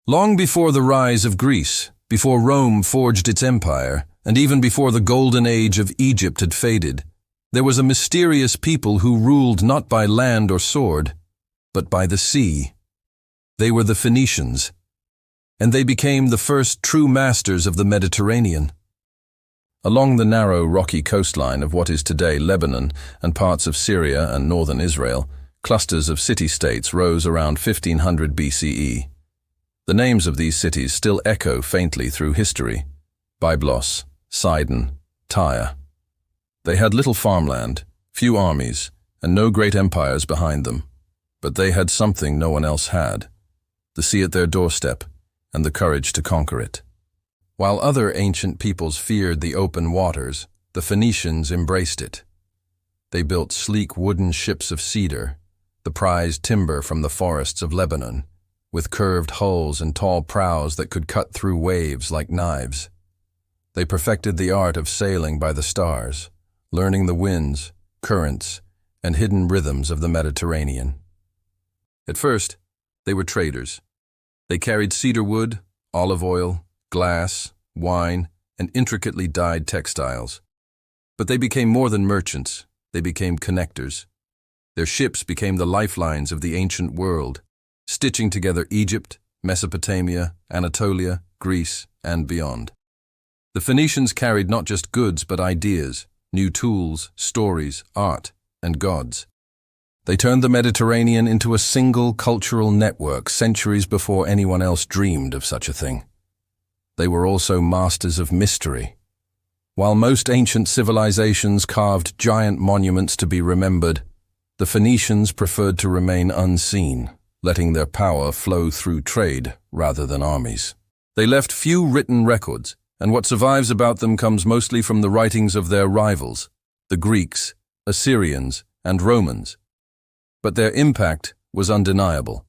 Long before the rise of Greece, before Rome forged its empire, and even before the golden age of Egypt had faded, there was a mysterious people who ruled not by land or sword, but by the sea. They were the Phoenicians, and they became the first true masters of the Mediterranean. Along the narrow, rocky coastline of what is today Lebanon and parts of Syria and northern Israel, clusters of city-states rose around 1500 BCE. The names of these cities still echo faintly through history: Byblos, Sidon, Tyre. They had little farmland, few armies, and no great empires behind them. But they had something no one else had: the sea at their doorstep and the courage to conquer it. While other ancient peoples feared the open waters, the Phoenicians embraced it. They built sleek wooden ships of cedar, the prized timber from the forests of Lebanon, with curved hulls and tall prows that could cut through waves like knives. They perfected the art of sailing by the stars, learning the winds, currents, and hidden rhythms of the Mediterranean. At first, they were traders. They carried cedar wood, olive oil, glass, wine, and intricately dyed textiles. But they became more than merchants. They became connectors. Their ships became the lifelines of the ancient world, stitching together Egypt, Mesopotamia, Anatolia, Greece, and beyond. The Phoenicians carried not just goods but ideas, new tools, stories, art, and gods. They turned the Mediterranean into a single cultural network centuries before anyone else dreamed of such a thing. They were also masters of mystery. While most ancient civilizations carved giant monuments to be remembered, the Phoenicians preferred to remain unseen, letting their power flow through trade rather than armies. They left few written records, and what survives about them comes mostly from the writings of their rivals, the Greeks, Assyrians, and Romans. But their impact was undeniable.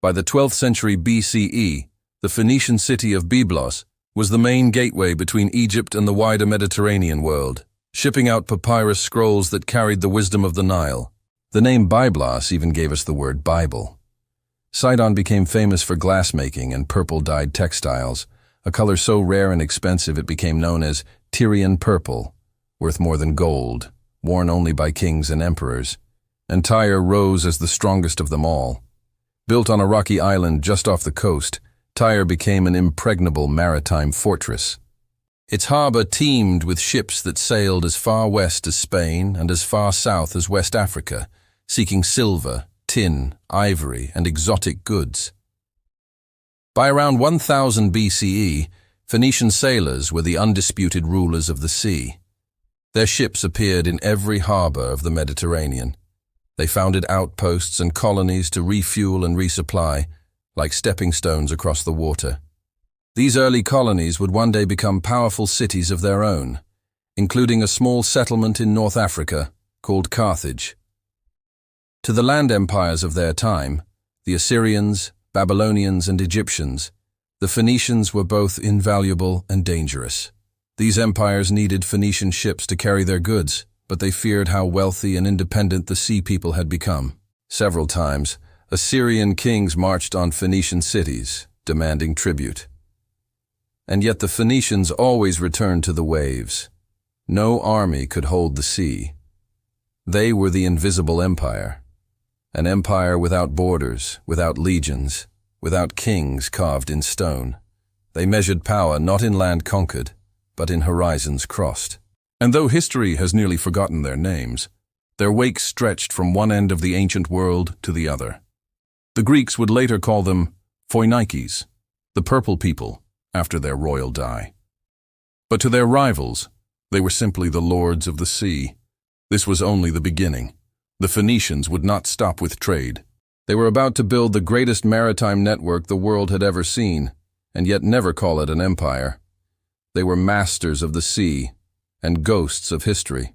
By the 12th century BCE, the Phoenician city of Byblos was the main gateway between Egypt and the wider Mediterranean world, shipping out papyrus scrolls that carried the wisdom of the Nile. The name Byblos even gave us the word Bible. Sidon became famous for glassmaking and purple-dyed textiles, a color so rare and expensive it became known as Tyrian purple, worth more than gold, worn only by kings and emperors. And Tyre rose as the strongest of them all. Built on a rocky island just off the coast, Tyre became an impregnable maritime fortress. Its harbor teemed with ships that sailed as far west as Spain and as far south as West Africa, seeking silver, tin, ivory, and exotic goods. By around 1000 BCE, Phoenician sailors were the undisputed rulers of the sea. Their ships appeared in every harbor of the Mediterranean. They founded outposts and colonies to refuel and resupply, like stepping stones across the water. These early colonies would one day become powerful cities of their own, including a small settlement in North Africa called Carthage. To the land empires of their time, the Assyrians, Babylonians, and Egyptians, the Phoenicians were both invaluable and dangerous. These empires needed Phoenician ships to carry their goods, but they feared how wealthy and independent the sea people had become. Several times, Assyrian kings marched on Phoenician cities, demanding tribute. And yet the Phoenicians always returned to the waves. No army could hold the sea. They were the invisible empire. An empire without borders, without legions, without kings carved in stone. They measured power not in land conquered, but in horizons crossed. And though history has nearly forgotten their names, their wake stretched from one end of the ancient world to the other. The Greeks would later call them Phoenikes, the purple people, after their royal dye. But to their rivals, they were simply the lords of the sea. This was only the beginning. The Phoenicians would not stop with trade. They were about to build the greatest maritime network the world had ever seen, and yet never call it an empire. They were masters of the sea and ghosts of history.